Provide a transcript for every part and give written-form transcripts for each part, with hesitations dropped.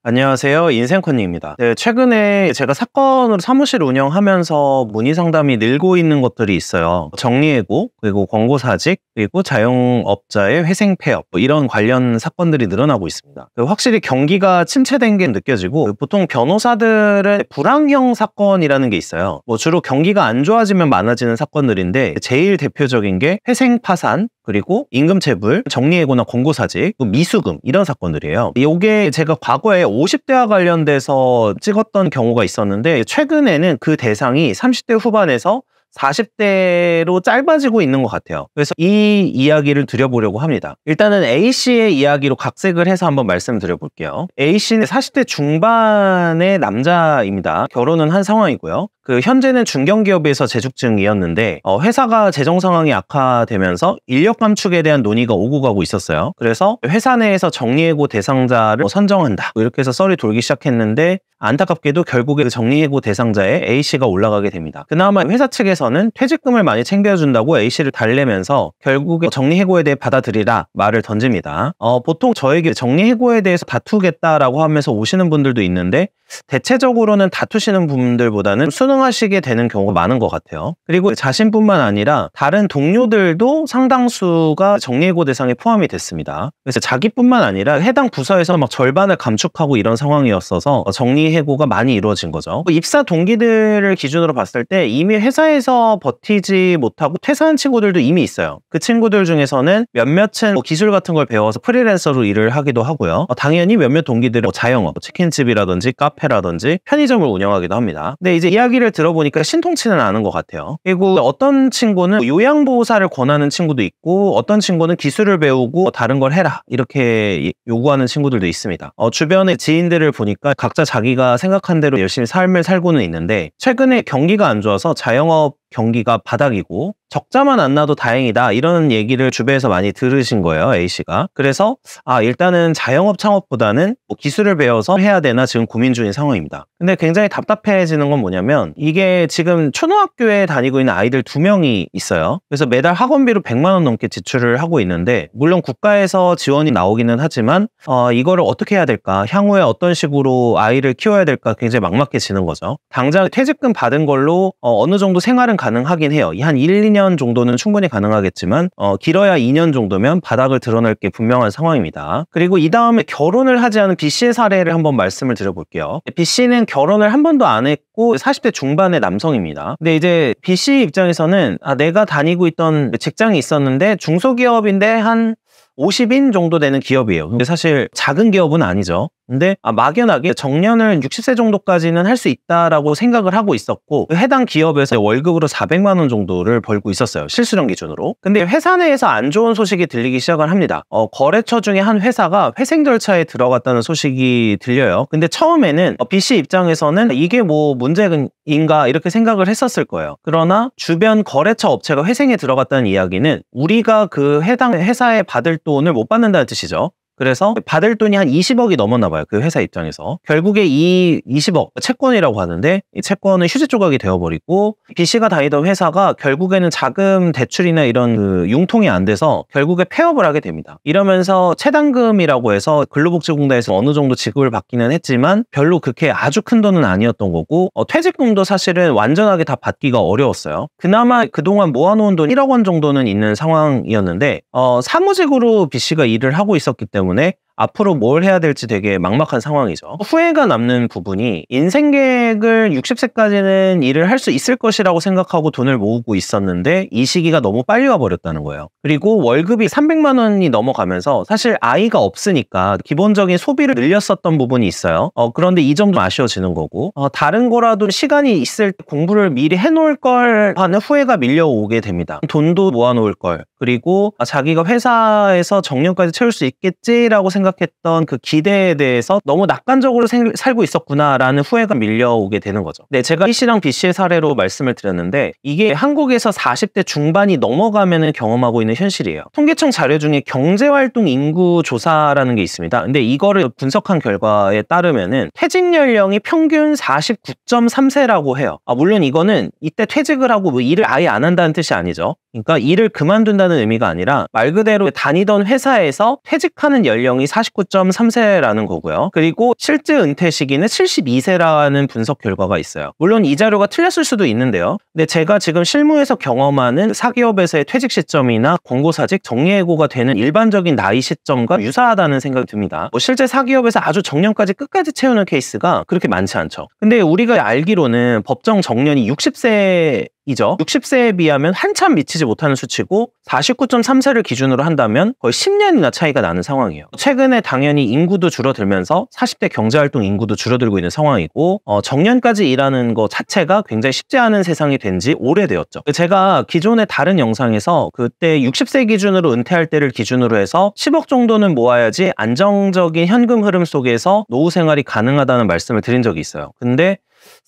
안녕하세요. 인생컨닝입니다. 네, 최근에 제가 사건으로 사무실 운영하면서 문의 상담이 늘고 있는 것들이 있어요. 정리해고, 그리고 권고사직, 그리고 자영업자의 회생 폐업, 이런 관련 사건들이 늘어나고 있습니다. 확실히 경기가 침체된 게 느껴지고, 보통 변호사들은 불황형 사건이라는 게 있어요. 주로 경기가 안 좋아지면 많아지는 사건들인데, 제일 대표적인 게 회생 파산, 그리고 임금체불, 정리해고나 권고사직, 미수금, 이런 사건들이에요. 이게 제가 과거에 50대와 관련돼서 찍었던 경우가 있었는데, 최근에는 그 대상이 30대 후반에서 40대로 짧아지고 있는 것 같아요. 그래서 이 이야기를 드려보려고 합니다. 일단은 A씨의 이야기로 각색을 해서 한번 말씀드려볼게요. A씨는 40대 중반의 남자입니다. 결혼은 한 상황이고요. 현재는 중견기업에서 재직중이었는데 회사가 재정 상황이 악화되면서 인력 감축에 대한 논의가 오고 가고 있었어요. 그래서 회사 내에서 정리해고 대상자를 선정한다, 이렇게 해서 썰이 돌기 시작했는데, 안타깝게도 결국에 그 정리해고 대상자에 A씨가 올라가게 됩니다. 그나마 회사 측에서는 퇴직금을 많이 챙겨준다고 A씨를 달래면서 결국에 정리해고에 대해 받아들이라 말을 던집니다. 보통 저에게 정리해고에 대해서 다투겠다라고 하면서 오시는 분들도 있는데, 대체적으로는 다투시는 분들보다는 순응하시게 되는 경우가 많은 것 같아요. 그리고 자신뿐만 아니라 다른 동료들도 상당수가 정리해고 대상에 포함이 됐습니다. 그래서 자기뿐만 아니라 해당 부서에서 막 절반을 감축하고 이런 상황이었어서 정리해고가 많이 이루어진 거죠. 입사 동기들을 기준으로 봤을 때 이미 회사에서 버티지 못하고 퇴사한 친구들도 이미 있어요. 그 친구들 중에서는 몇몇은 기술 같은 걸 배워서 프리랜서로 일을 하기도 하고요. 당연히 몇몇 동기들은 자영업, 치킨집이라든지 카페라든지 편의점을 운영하기도 합니다. 근데 이제 이야기를 들어보니까 신통치는 않은 것 같아요. 그리고 어떤 친구는 요양보호사를 권하는 친구도 있고, 어떤 친구는 기술을 배우고 다른 걸 해라, 이렇게 요구하는 친구들도 있습니다. 주변의 지인들을 보니까 각자 자기가 생각한 대로 열심히 삶을 살고는 있는데, 최근에 경기가 안 좋아서 자영업 경기가 바닥이고 적자만 안 나도 다행이다, 이런 얘기를 주변에서 많이 들으신 거예요, A씨가. 그래서 일단은 자영업 창업보다는 기술을 배워서 해야 되나 지금 고민 중인 상황입니다. 근데 굉장히 답답해지는 건 뭐냐면, 이게 지금 초등학교에 다니고 있는 아이들 2명이 있어요. 그래서 매달 학원비로 100만 원 넘게 지출을 하고 있는데, 물론 국가에서 지원이 나오기는 하지만 이거를 어떻게 해야 될까, 향후에 어떤 식으로 아이를 키워야 될까 굉장히 막막해지는 거죠. 당장 퇴직금 받은 걸로 어느 정도 생활은 가능하긴 해요. 한 1, 2년 정도는 충분히 가능하겠지만 길어야 2년 정도면 바닥을 드러낼 게 분명한 상황입니다. 그리고 이 다음에 결혼을 하지 않은 B씨의 사례를 한번 말씀을 드려볼게요. B씨는 결혼을 한 번도 안 했고 40대 중반의 남성입니다. 근데 이제 B씨 입장에서는 내가 다니고 있던 직장이 있었는데 중소기업인데 한 50인 정도 되는 기업이에요. 근데 사실 작은 기업은 아니죠. 근데 막연하게 정년을 60세 정도까지는 할 수 있다라고 생각을 하고 있었고, 해당 기업에서 월급으로 400만 원 정도를 벌고 있었어요, 실수령 기준으로. 근데 회사 내에서 안 좋은 소식이 들리기 시작을 합니다. 거래처 중에 한 회사가 회생 절차에 들어갔다는 소식이 들려요. 근데 처음에는 B씨 입장에서는 이게 뭐 문제인가 이렇게 생각을 했었을 거예요. 그러나 주변 거래처 업체가 회생에 들어갔다는 이야기는 우리가 그 해당 회사에 받을 돈을 못 받는다는 뜻이죠. 그래서 받을 돈이 한 20억이 넘었나 봐요, 그 회사 입장에서. 결국에 이 20억, 채권이라고 하는데, 이 채권은 휴지 조각이 되어버리고, B씨가 다니던 회사가 결국에는 자금 대출이나 이런 융통이 안 돼서 결국에 폐업을 하게 됩니다. 이러면서 채당금이라고 해서 근로복지공단에서 어느 정도 지급을 받기는 했지만 별로 그렇게 아주 큰 돈은 아니었던 거고, 퇴직금도 사실은 완전하게 다 받기가 어려웠어요. 그나마 그동안 모아놓은 돈 1억 원 정도는 있는 상황이었는데, 사무직으로 B씨가 일을 하고 있었기 때문에 앞으로 뭘 해야 될지 되게 막막한 상황이죠. 후회가 남는 부분이, 인생 계획을 60세까지는 일을 할 수 있을 것이라고 생각하고 돈을 모으고 있었는데 이 시기가 너무 빨리 와버렸다는 거예요. 그리고 월급이 300만 원이 넘어가면서 사실 아이가 없으니까 기본적인 소비를 늘렸었던 부분이 있어요. 그런데 이 점도 아쉬워지는 거고, 다른 거라도 시간이 있을 때 공부를 미리 해놓을 걸 하는 후회가 밀려오게 됩니다. 돈도 모아놓을 걸, 그리고 자기가 회사에서 정년까지 채울 수 있겠지라고 생각했던 그 기대에 대해서 너무 낙관적으로 살고 있었구나라는 후회가 밀려오게 되는 거죠. 네, 제가 B씨랑 B씨의 사례로 말씀을 드렸는데, 이게 한국에서 40대 중반이 넘어가면 경험하고 있는 현실이에요. 통계청 자료 중에 경제활동 인구 조사라는 게 있습니다. 근데 이거를 분석한 결과에 따르면은 퇴직 연령이 평균 49.3세라고 해요. 물론 이거는 이때 퇴직을 하고 뭐 일을 아예 안 한다는 뜻이 아니죠. 그러니까 일을 그만둔다는 의미가 아니라 말 그대로 다니던 회사에서 퇴직하는 연령이 49.3세라는 거고요. 그리고 실제 은퇴 시기는 72세라는 분석 결과가 있어요. 물론 이 자료가 틀렸을 수도 있는데요. 근데 제가 지금 실무에서 경험하는 사기업에서의 퇴직 시점이나 권고사직, 정리해고가 되는 일반적인 나이 시점과 유사하다는 생각이 듭니다. 실제 사기업에서 아주 정년까지 끝까지 채우는 케이스가 그렇게 많지 않죠. 근데 우리가 알기로는 법정 정년이 60세 이죠. 60세에 비하면 한참 미치지 못하는 수치고 49.3세를 기준으로 한다면 거의 10년이나 차이가 나는 상황이에요. 최근에 당연히 인구도 줄어들면서 40대 경제활동 인구도 줄어들고 있는 상황이고 정년까지 일하는 것 자체가 굉장히 쉽지 않은 세상이 된 지 오래되었죠. 제가 기존의 다른 영상에서 그때 60세 기준으로 은퇴할 때를 기준으로 해서 10억 정도는 모아야지 안정적인 현금 흐름 속에서 노후 생활이 가능하다는 말씀을 드린 적이 있어요. 근데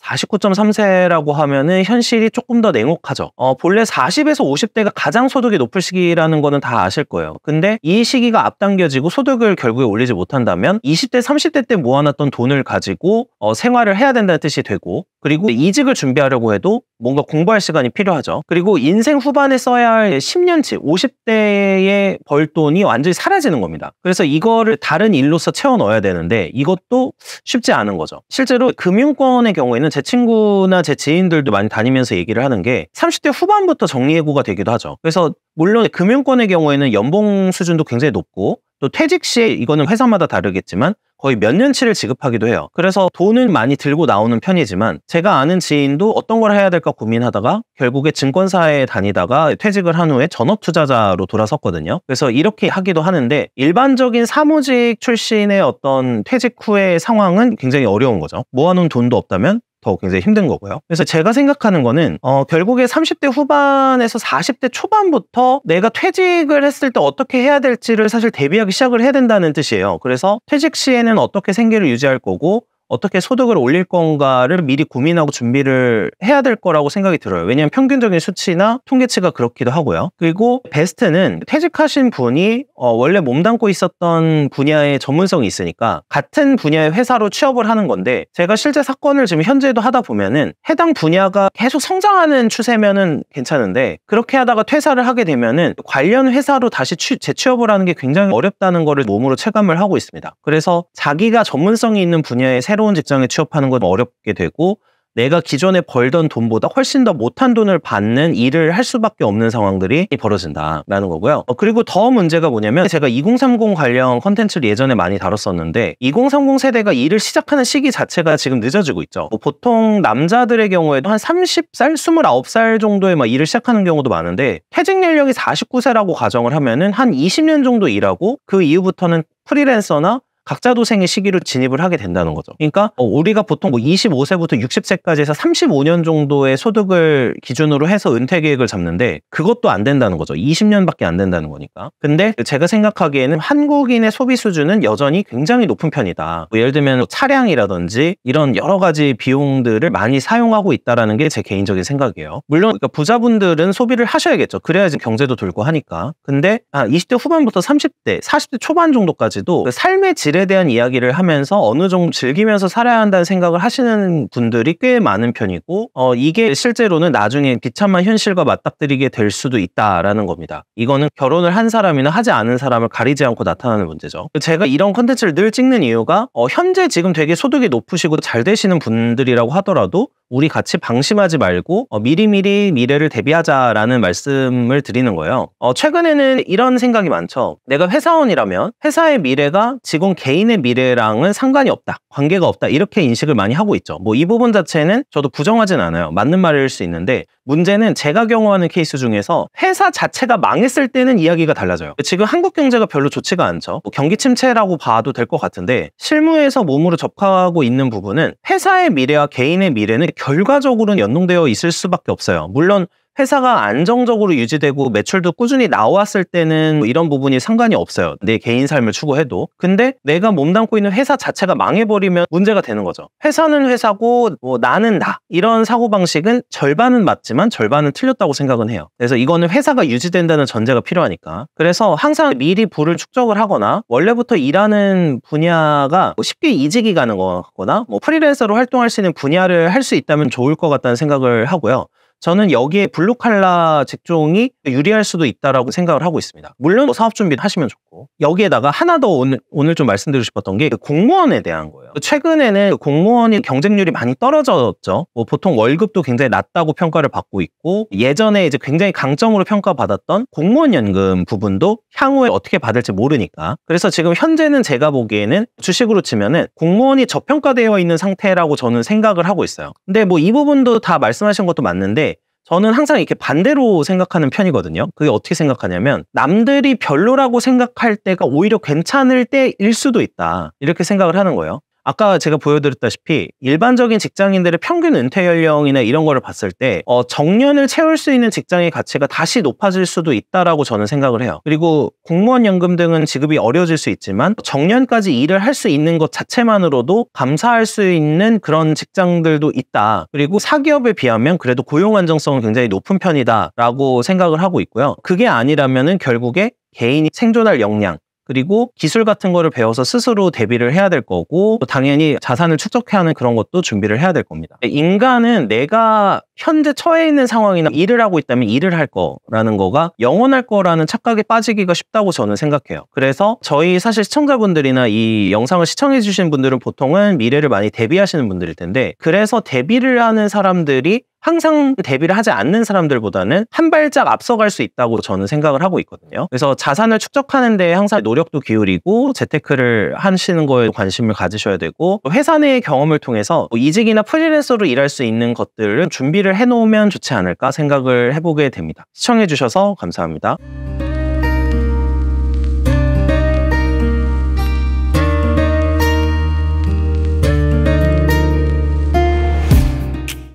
49.3세라고 하면은 현실이 조금 더 냉혹하죠. 본래 40에서 50대가 가장 소득이 높을 시기라는 거는 다 아실 거예요. 근데 이 시기가 앞당겨지고 소득을 결국에 올리지 못한다면 20대, 30대 때 모아놨던 돈을 가지고 생활을 해야 된다는 뜻이 되고, 그리고 이직을 준비하려고 해도 뭔가 공부할 시간이 필요하죠. 그리고 인생 후반에 써야 할 10년치, 50대에 벌 돈이 완전히 사라지는 겁니다. 그래서 이거를 다른 일로서 채워 넣어야 되는데 이것도 쉽지 않은 거죠. 실제로 금융권의 경우에는 제 친구나 제 지인들도 많이 다니면서 얘기를 하는 게 30대 후반부터 정리해고가 되기도 하죠. 그래서 물론 금융권의 경우에는 연봉 수준도 굉장히 높고 또 퇴직 시에 이거는 회사마다 다르겠지만 거의 몇 년치를 지급하기도 해요. 그래서 돈은 많이 들고 나오는 편이지만 제가 아는 지인도 어떤 걸 해야 될까 고민하다가 결국에 증권사에 다니다가 퇴직을 한 후에 전업투자자로 돌아섰거든요. 그래서 이렇게 하기도 하는데 일반적인 사무직 출신의 어떤 퇴직 후의 상황은 굉장히 어려운 거죠. 모아놓은 돈도 없다면 더 굉장히 힘든 거고요. 그래서 제가 생각하는 거는 결국에 30대 후반에서 40대 초반부터 내가 퇴직을 했을 때 어떻게 해야 될지를 사실 대비하기 시작을 해야 된다는 뜻이에요. 그래서 퇴직 시에는 어떻게 생계를 유지할 거고 어떻게 소득을 올릴 건가를 미리 고민하고 준비를 해야 될 거라고 생각이 들어요. 왜냐하면 평균적인 수치나 통계치가 그렇기도 하고요. 그리고 베스트는 퇴직하신 분이 원래 몸담고 있었던 분야의 전문성이 있으니까 같은 분야의 회사로 취업을 하는 건데, 제가 실제 사건을 지금 현재도 하다 보면은 해당 분야가 계속 성장하는 추세면은 괜찮은데 그렇게 하다가 퇴사를 하게 되면은 관련 회사로 다시 재취업을 하는 게 굉장히 어렵다는 거를 몸으로 체감을 하고 있습니다. 그래서 자기가 전문성이 있는 분야의 새로운 직장에 취업하는 건 어렵게 되고 내가 기존에 벌던 돈보다 훨씬 더 못한 돈을 받는 일을 할 수밖에 없는 상황들이 벌어진다라는 거고요. 그리고 더 문제가 뭐냐면 제가 2030 관련 컨텐츠를 예전에 많이 다뤘었는데 2030 세대가 일을 시작하는 시기 자체가 지금 늦어지고 있죠. 보통 남자들의 경우에도 한 30살, 29살 정도에 막 일을 시작하는 경우도 많은데 퇴직 연령이 49세라고 가정을 하면은 한 20년 정도 일하고 그 이후부터는 프리랜서나 각자 도생의 시기로 진입을 하게 된다는 거죠. 그러니까 우리가 보통 25세부터 60세까지 해서 35년 정도의 소득을 기준으로 해서 은퇴 계획을 잡는데 그것도 안 된다는 거죠. 20년밖에 안 된다는 거니까. 근데 제가 생각하기에는 한국인의 소비 수준은 여전히 굉장히 높은 편이다. 예를 들면 차량이라든지 이런 여러 가지 비용들을 많이 사용하고 있다는 게 제 개인적인 생각이에요. 물론 그러니까 부자분들은 소비를 하셔야겠죠. 그래야지 경제도 돌고 하니까. 근데 20대 후반부터 30대, 40대 초반 정도까지도 그 삶의 질에 대한 이야기를 하면서 어느 정도 즐기면서 살아야 한다는 생각을 하시는 분들이 꽤 많은 편이고 이게 실제로는 나중에 비참한 현실과 맞닥뜨리게 될 수도 있다라는 겁니다. 이거는 결혼을 한 사람이나 하지 않은 사람을 가리지 않고 나타나는 문제죠. 제가 이런 컨텐츠를 늘 찍는 이유가 현재 지금 되게 소득이 높으시고 잘 되시는 분들이라고 하더라도 우리 같이 방심하지 말고 미리미리 미래를 대비하자라는 말씀을 드리는 거예요. 최근에는 이런 생각이 많죠. 내가 회사원이라면 회사의 미래가 직원 개인의 미래랑은 상관이 없다, 관계가 없다, 이렇게 인식을 많이 하고 있죠. 이 부분 자체는 저도 부정하진 않아요. 맞는 말일 수 있는데 문제는 제가 경험하는 케이스 중에서 회사 자체가 망했을 때는 이야기가 달라져요. 지금 한국 경제가 별로 좋지가 않죠. 경기 침체라고 봐도 될 것 같은데 실무에서 몸으로 접하고 있는 부분은 회사의 미래와 개인의 미래는 결과적으로는 연동되어 있을 수밖에 없어요. 물론 회사가 안정적으로 유지되고 매출도 꾸준히 나왔을 때는 이런 부분이 상관이 없어요. 내 개인 삶을 추구해도. 근데 내가 몸담고 있는 회사 자체가 망해버리면 문제가 되는 거죠. 회사는 회사고 나는 나, 이런 사고방식은 절반은 맞지만 절반은 틀렸다고 생각은 해요. 그래서 이거는 회사가 유지된다는 전제가 필요하니까. 그래서 항상 미리 부를 축적을 하거나 원래부터 일하는 분야가 쉽게 이직이 가는 거거나 프리랜서로 활동할 수 있는 분야를 할 수 있다면 좋을 것 같다는 생각을 하고요. 저는 여기에 블루칼라 직종이 유리할 수도 있다라고 생각을 하고 있습니다. 물론 뭐 사업 준비를 하시면 좋고, 여기에다가 하나 더 오늘 좀 말씀드리고 싶었던 게 공무원에 대한 거예요. 최근에는 공무원이 경쟁률이 많이 떨어졌죠. 뭐 보통 월급도 굉장히 낮다고 평가를 받고 있고, 예전에 이제 굉장히 강점으로 평가받았던 공무원 연금 부분도 향후에 어떻게 받을지 모르니까. 그래서 지금 현재는 제가 보기에는 주식으로 치면은 공무원이 저평가되어 있는 상태라고 저는 생각을 하고 있어요. 근데 뭐 이 부분도 다 말씀하신 것도 맞는데, 저는 항상 이렇게 반대로 생각하는 편이거든요. 그게 어떻게 생각하냐면, 남들이 별로라고 생각할 때가 오히려 괜찮을 때일 수도 있다, 이렇게 생각을 하는 거예요. 아까 제가 보여드렸다시피 일반적인 직장인들의 평균 은퇴 연령이나 이런 거를 봤을 때 정년을 채울 수 있는 직장의 가치가 다시 높아질 수도 있다라고 저는 생각을 해요. 그리고 공무원 연금 등은 지급이 어려워질 수 있지만 정년까지 일을 할 수 있는 것 자체만으로도 감사할 수 있는 그런 직장들도 있다. 그리고 사기업에 비하면 그래도 고용 안정성은 굉장히 높은 편이다라고 생각을 하고 있고요. 그게 아니라면은 결국에 개인이 생존할 역량, 그리고 기술 같은 거를 배워서 스스로 대비를 해야 될 거고, 또 당연히 자산을 축적해야 하는 그런 것도 준비를 해야 될 겁니다. 인간은 내가 현재 처해 있는 상황이나 일을 하고 있다면 일을 할 거라는 거가 영원할 거라는 착각에 빠지기가 쉽다고 저는 생각해요. 그래서 저희 사실 시청자분들이나 이 영상을 시청해 주신 분들은 보통은 미래를 많이 대비하시는 분들일 텐데, 그래서 대비를 하는 사람들이 항상 대비를 하지 않는 사람들보다는 한 발짝 앞서갈 수 있다고 저는 생각을 하고 있거든요. 그래서 자산을 축적하는 데 항상 노력도 기울이고 재테크를 하시는 거에 관심을 가지셔야 되고, 회사 내의 경험을 통해서 이직이나 프리랜서로 일할 수 있는 것들을 준비를 해놓으면 좋지 않을까 생각을 해보게 됩니다. 시청해주셔서 감사합니다.